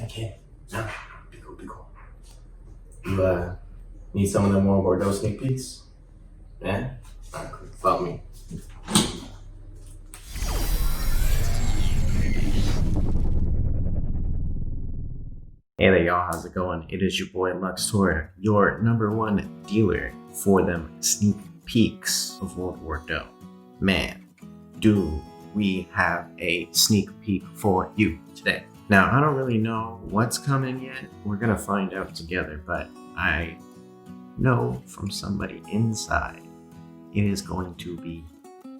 I can't. No, be cool, be cool. You need some of them more Bordeaux sneak peeks? Yeah? Alright, cool. Follow me. Hey there, y'all. How's it going? It is your boy Luxtor, your #1 dealer for them sneak peeks of World War II. Man, do we have a sneak peek for you today. Now, I don't really know what's coming yet. We're gonna find out together, but I know from somebody inside it is going to be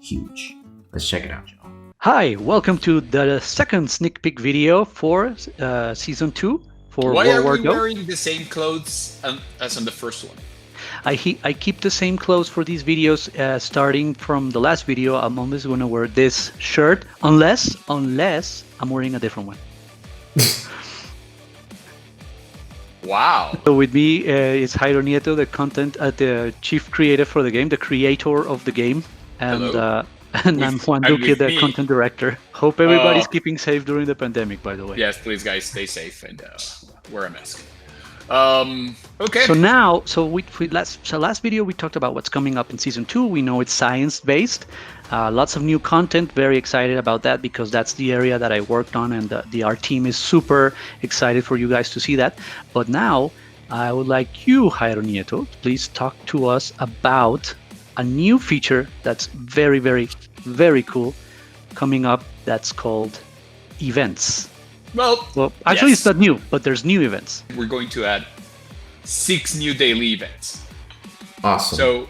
huge. Let's check it out, y'all. Hi, welcome to the second sneak peek video for season 2 for Why World are War we II. wearing the same clothes as on the first one? I keep the same clothes for these videos starting from the last video. I'm always going to wear this shirt unless I'm wearing a different one. Wow. So with me is Jairo Nieto, the chief creative for the game, the creator of the game. And Hello. and I'm Juan and Duque, with the me. content director. Hope everybody's keeping safe during the pandemic, by the way. Yes, please, guys, stay safe and wear a mask. Okay. So now, last video we talked about what's coming up in season 2. We know it's science-based, lots of new content. Very excited about that because that's the area that I worked on, and our team is super excited for you guys to see that. But now, I would like you, Jairo Nieto, please talk to us about a new feature that's very, very, very cool coming up. That's called events. Well, actually, yes. It's not new, but there's new events. We're going to add 6 new daily events. Awesome. So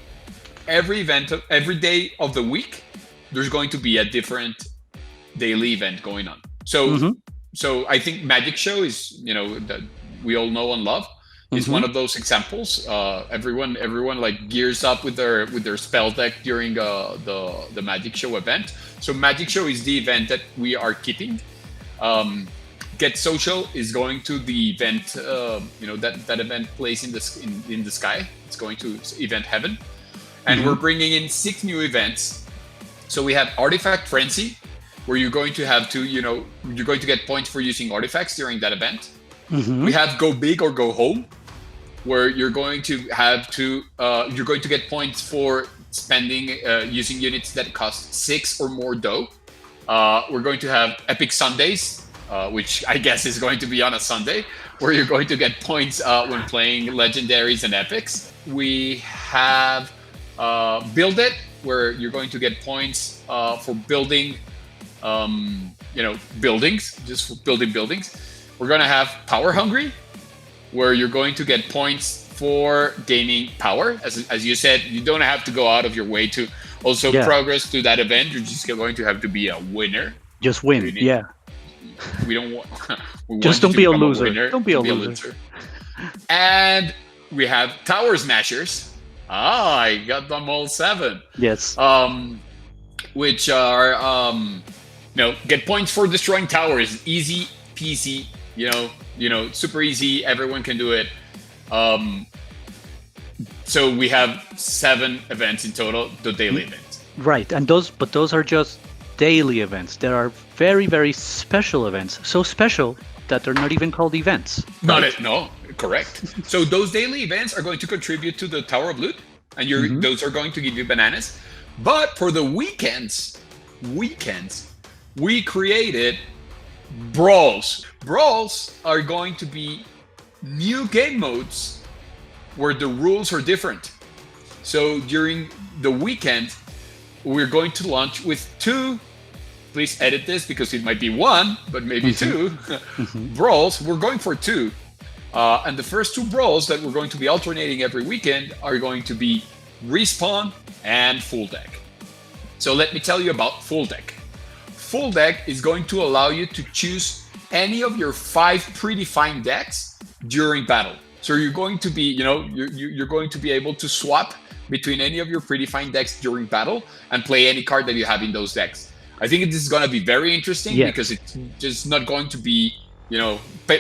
every day of the week, there's going to be a different daily event going on. So so I think Magic Show is, that we all know and love, is one of those examples. Everyone like gears up with their spell deck during the Magic Show event. So Magic Show is the event that we are keeping. Get Social is going to the event, that event place in the sky. It's going to Event Heaven, and we're bringing in 6 new events. So we have Artifact Frenzy, where you're going to have to, you're going to get points for using artifacts during that event. We have Go Big or Go Home, where you're going to have to, you're going to get points for spending using units that cost 6 or more dough. We're going to have Epic Sundays, which I guess is going to be on a Sunday, where you're going to get points when playing legendaries and epics. We have Build It, where you're going to get points for building, buildings, just for building buildings. We're going to have Power Hungry, where you're going to get points for gaining power. As you said, you don't have to go out of your way to also progress to that event. You're just going to have to be a winner. Just win, We don't want. Just don't be a loser. Don't be a loser. And we have Tower Smashers. I got them all 7. Yes. Which are get points for destroying towers. Easy peasy. Super easy. Everyone can do it. So we have 7 events in total. The daily events. Right, and those are just daily events. There are very, very special events. So special that they're not even called events. Right? No, correct. So those daily events are going to contribute to the Tower of Loot, and those are going to give you bananas. But for the weekends, we created Brawls. Brawls are going to be new game modes where the rules are different. So during the weekend, we're going to launch with 2, please edit this because it might be 1, but maybe 2 brawls. We're going for 2. And the first 2 brawls that we're going to be alternating every weekend are going to be Respawn and Full Deck. So let me tell you about Full Deck. Full Deck is going to allow you to choose any of your 5 predefined decks during battle. So you're going to be, you're going to be able to swap between any of your predefined decks during battle and play any card that you have in those decks. I think this is going to be very interesting because it's just not going to be,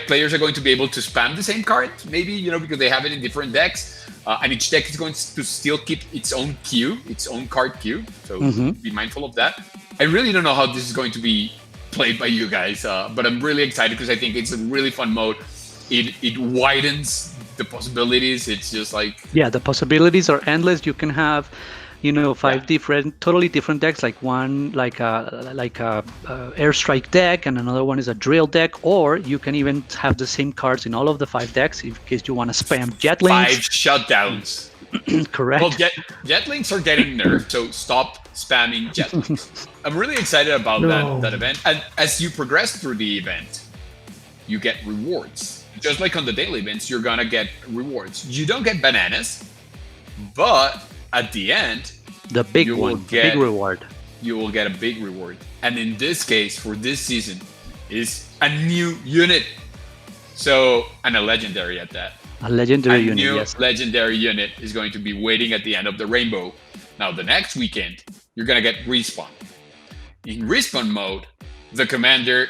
players are going to be able to spam the same card, maybe, because they have it in different decks. And each deck is going to still keep its own queue, its own card queue. So be mindful of that. I really don't know how this is going to be played by you guys. But I'm really excited because I think it's a really fun mode. It widens the possibilities. It's just like, yeah, the possibilities are endless. You can have, five different, totally different decks. Like one, like a airstrike deck, and another one is a drill deck. Or you can even have the same cards in all of the 5 decks in case you want to spam Jetlings. 5 shutdowns. Correct. Well, Jetlings are getting nerfed, so stop spamming Jetlings. I'm really excited about that event. And as you progress through the event, you get rewards. Just like on the daily events, you're gonna get rewards. You don't get bananas, but at the end, the big reward. You will get a big reward. And in this case, for this season, is a new unit. So, and a legendary at that. A legendary unit, new yes. legendary unit is going to be waiting at the end of the rainbow. Now, the next weekend, you're gonna get respawn. In respawn mode, the commander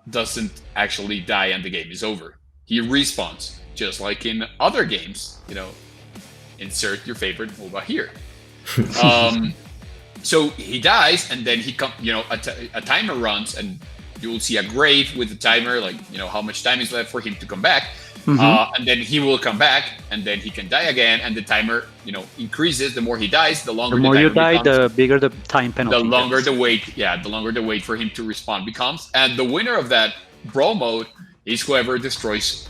doesn't actually die and the game is over. He respawns, just like in other games. Insert your favorite MOBA here. So he dies, and then he a timer runs, and you will see a grave with the timer, like how much time is left for him to come back. And then he will come back, and then he can die again, and the timer increases. The more he dies, the longer the more you die, the bigger the time penalty. The longer the wait for him to respawn becomes. And the winner of that brawl mode is whoever destroys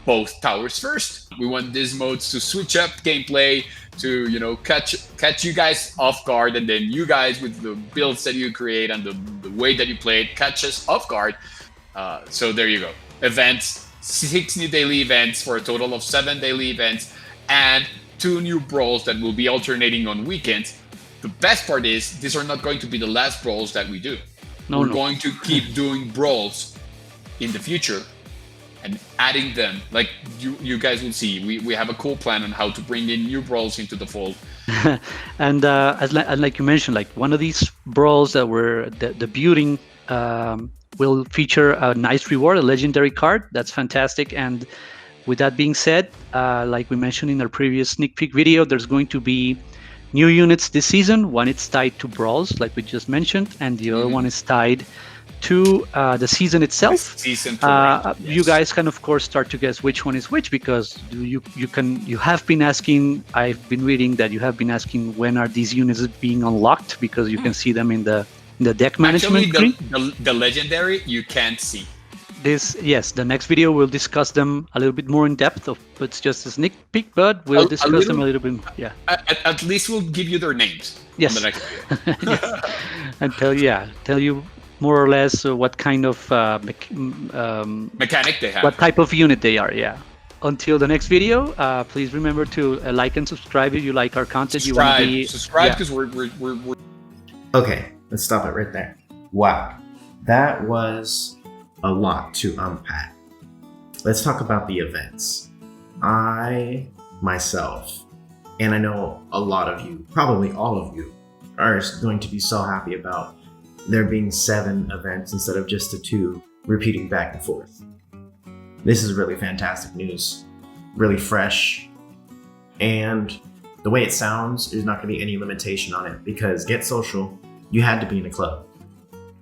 both towers first. We want these modes to switch up gameplay, to catch you guys off guard, and then you guys with the builds that you create and the way that you play it catch us off guard. So there you go. Events, 6 new daily events for a total of 7 daily events, and 2 new brawls that will be alternating on weekends. The best part is these are not going to be the last brawls that we do. We're going to keep doing brawls in the future and adding them. Like you guys will see, we have a cool plan on how to bring in new brawls into the fold. And like you mentioned, like one of these brawls that we're debuting will feature a nice reward, a legendary card. That's fantastic. And with that being said, like we mentioned in our previous sneak peek video, there's going to be new units this season. One is tied to brawls, like we just mentioned, and the other one is tied to the season itself. You guys can of course start to guess which one is which, because you have been asking, I've been reading that you have been asking when are these units being unlocked, because you can see them in the deck management screen. The legendary you can't see. The next video we'll discuss them a little bit more in depth. It's just a sneak peek, but we'll discuss them a little bit. Yeah. At least we'll give you their names. Yes. On the next video. Yes. And tell you more or less what kind of mechanic they have. What type of unit they are. Yeah. Until the next video, please remember to like and subscribe if you like our content. Subscribe because we're. Okay, let's stop it right there. Wow, that was a lot to unpack. Let's talk about the events. I, myself, and I know a lot of you, probably all of you, are going to be so happy about there being 7 events instead of just the 2 repeating back and forth. This is really fantastic news, really fresh, and the way it sounds, there's not going to be any limitation on it, because Get Social, you had to be in a club.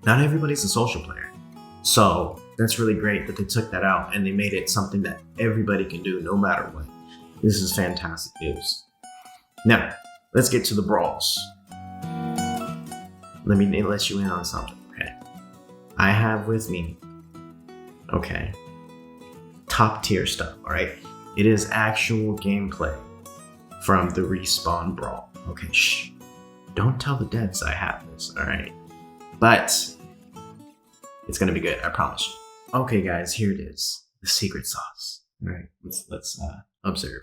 Not everybody's a social player. So that's really great that they took that out and they made it something that everybody can do no matter what. This is fantastic news. Now, let's get to the brawls. Let me let you in on something, okay? I have with me, top tier stuff, all right? It is actual gameplay from the Respawn Brawl. Okay, shh. Don't tell the devs I have this, all right? But it's gonna be good, I promise you. Okay, guys, here it is. The secret sauce. All right, let's observe.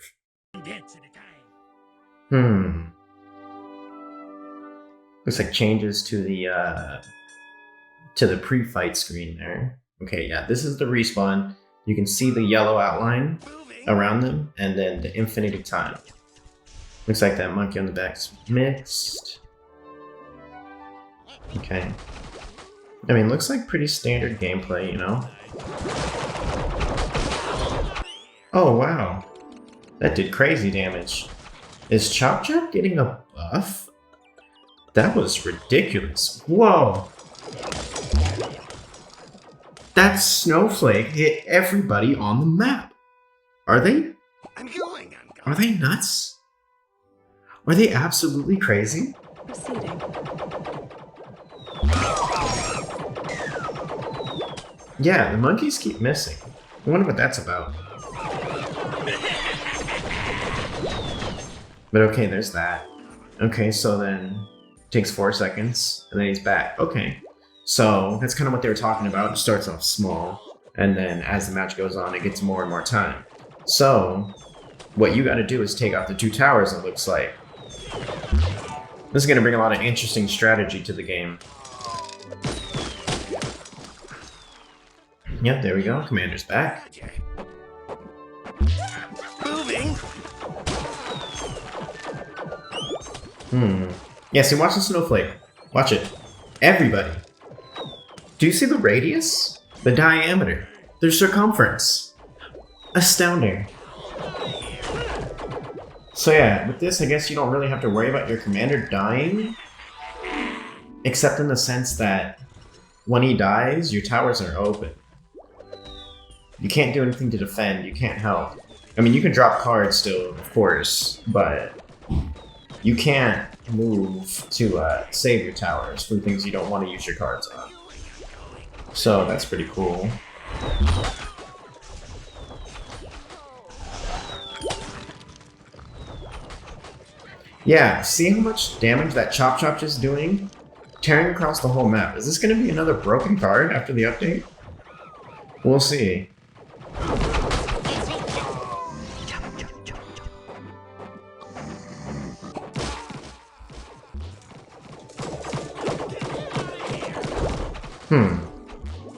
Looks like changes to the pre-fight screen there. Okay, yeah, this is the respawn. You can see the yellow outline around them, and then the infinity time. Looks like that monkey on the back's mixed. Okay. I mean, looks like pretty standard gameplay, you know? Oh, wow. That did crazy damage. Is Chop Chop getting a buff? That was ridiculous. Whoa. That snowflake hit everybody on the map. Are they? Are they nuts? Are they absolutely crazy? Proceeding. Yeah, the monkeys keep missing. I wonder what that's about. But okay, there's that. Okay, so then takes 4 seconds, and then he's back. Okay, so that's kind of what they were talking about. It starts off small, and then as the match goes on, it gets more and more time. So what you got to do is take out the 2 towers, it looks like. This is going to bring a lot of interesting strategy to the game. Yep, there we go. Commander's back. Moving. Yeah, see, watch the snowflake. Watch it. Everybody. Do you see the radius? The diameter? The circumference? Astounding. So yeah, with this, I guess you don't really have to worry about your commander dying. Except in the sense that when he dies, your towers are open. You can't do anything to defend, you can't help. I mean, you can drop cards still, of course, but you can't move to save your towers for things you don't want to use your cards on. So that's pretty cool. Yeah, see how much damage that Chop Chop just doing? Tearing across the whole map. Is this going to be another broken card after the update? We'll see.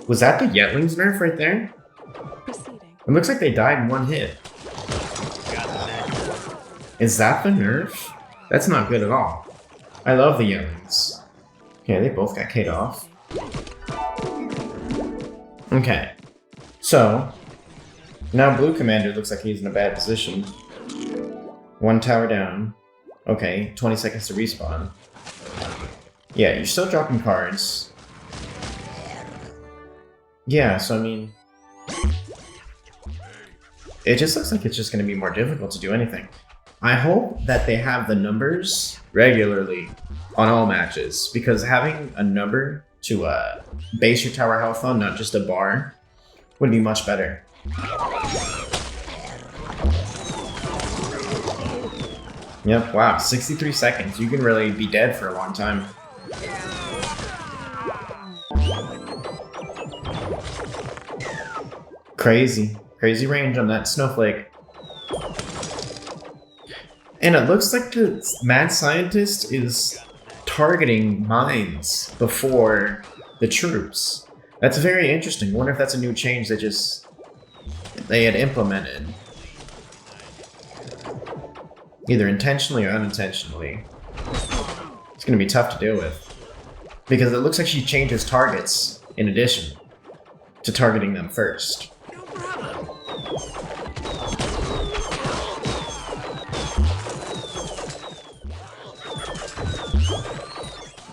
Was that the Yetling's nerf right there? Proceeding. It looks like they died in one hit. Is that the nerf? That's not good at all. I love the Yetlings. Okay, they both got K'd off. Okay. So, now Blue Commander looks like he's in a bad position. 1 tower down. Okay, 20 seconds to respawn. Yeah, you're still dropping cards. Yeah, so I mean, it just looks like it's just going to be more difficult to do anything. I hope that they have the numbers regularly on all matches, because having a number to base your tower health on, not just a bar, would be much better. Yep, wow, 63 seconds. You can really be dead for a long time. Crazy. Crazy range on that snowflake. And it looks like the mad scientist is targeting mines before the troops. That's very interesting. I wonder if that's a new change they had implemented. Either intentionally or unintentionally. It's going to be tough to deal with. Because it looks like she changes targets in addition to targeting them first.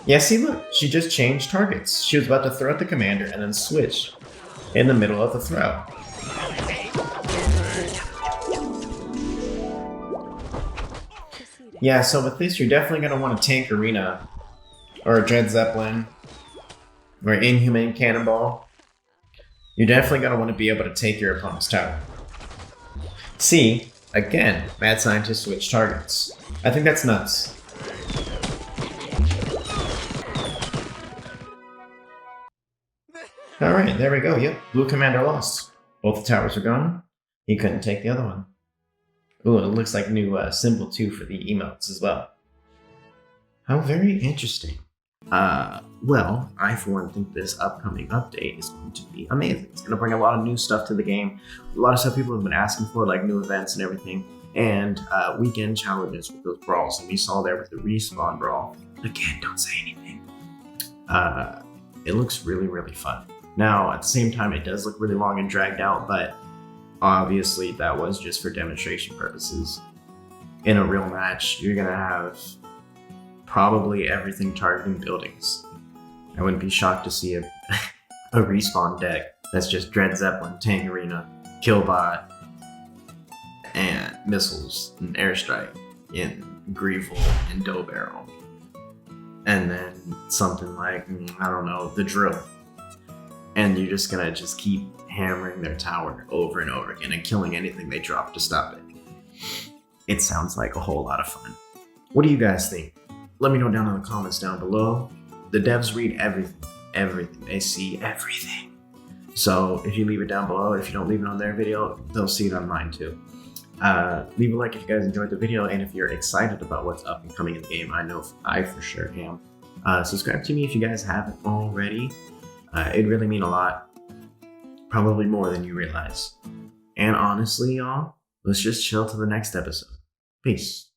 Yeah, see, look, she just changed targets. She was about to throw at the commander and then switch in the middle of the throw. Yeah, so with this, you're definitely going to want to tank Arena, or Dread Zeppelin, or Inhumane Cannonball. You're definitely going to want to be able to take your opponent's tower. See, again, Mad Scientist switch targets. I think that's nuts. Alright, there we go. Yep, Blue Commander lost. Both the towers are gone. He couldn't take the other one. Ooh, and it looks like new symbol too for the emotes as well. How very interesting. Well, I for one think this upcoming update is going to be amazing. It's going to bring a lot of new stuff to the game. A lot of stuff people have been asking for, like new events and everything. And weekend challenges with those brawls. And we saw there with the Respawn brawl. Again, don't say anything. It looks really, really fun. Now, at the same time, it does look really long and dragged out, but obviously that was just for demonstration purposes. In a real match, you're going to have probably everything targeting buildings. I wouldn't be shocked to see a Respawn deck That's just Dread Zeppelin, Tank Arena, Killbot, and missiles and airstrike in Greevil and Dough Barrel. And then something like, I don't know, the drill. And you're just gonna just keep hammering their tower over and over again and killing anything they drop to stop it. It sounds like a whole lot of fun. What do you guys think? Let me know down in the comments down below. The devs read everything. They see everything. So if you leave it down below, if you don't leave it on their video, they'll see it on mine too. Leave a like if you guys enjoyed the video, and if you're excited about what's up and coming in the game. I know I for sure am. Subscribe to me if you guys haven't already. It'd really mean a lot. Probably more than you realize. And honestly, y'all, let's just chill to the next episode. Peace.